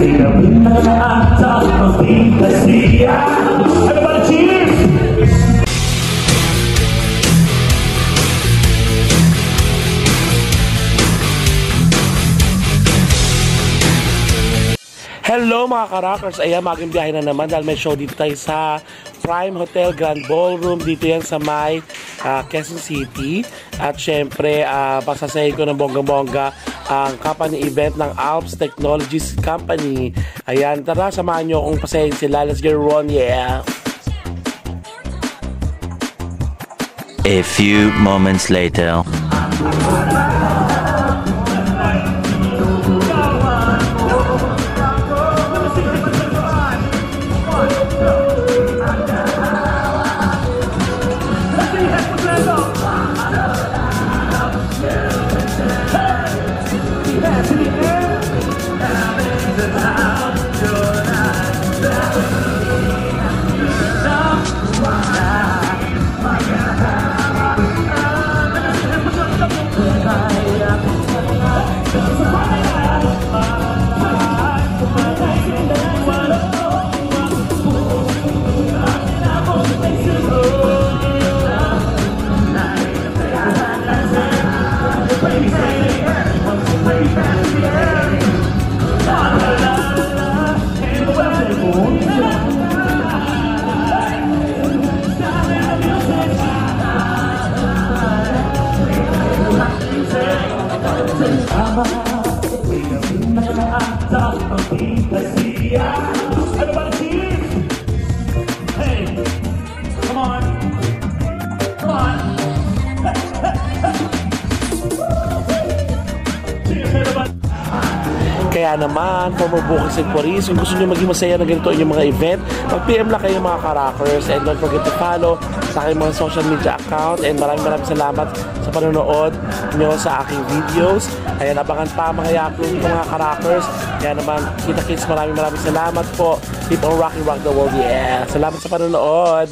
Everybody cheers! Hello mga ka-rockers! Ayan, maging biyahe na naman dahil may show dito tayo sa Prime Hotel Grand Ballroom. Dito yan sa may Quezon City. At syempre, pasasayin ko ng bongga-bongga ang company event ng Alps Technologies Company. Ayan, tara, samahan nyo kung pasayin sila. Let's get on, yeah! A few moments later. Everybody cheers! Hey, come on. Come on. Cheers, everybody. Kaya naman, for more bookings and queries, kung gusto nyo maging masaya na ganito yung mga event, mag-PM lang kayo mga ka-rockers, and don't forget to follow sa aking mga social media account, and maraming salamat sa panonood nyo sa aking videos. Ayan, abangan pa mga i-upload ko mga ka-rockers. Kaya naman, kita-kits, maraming salamat po. Keep on rocking, rock the world, yeah! Salamat sa panonood!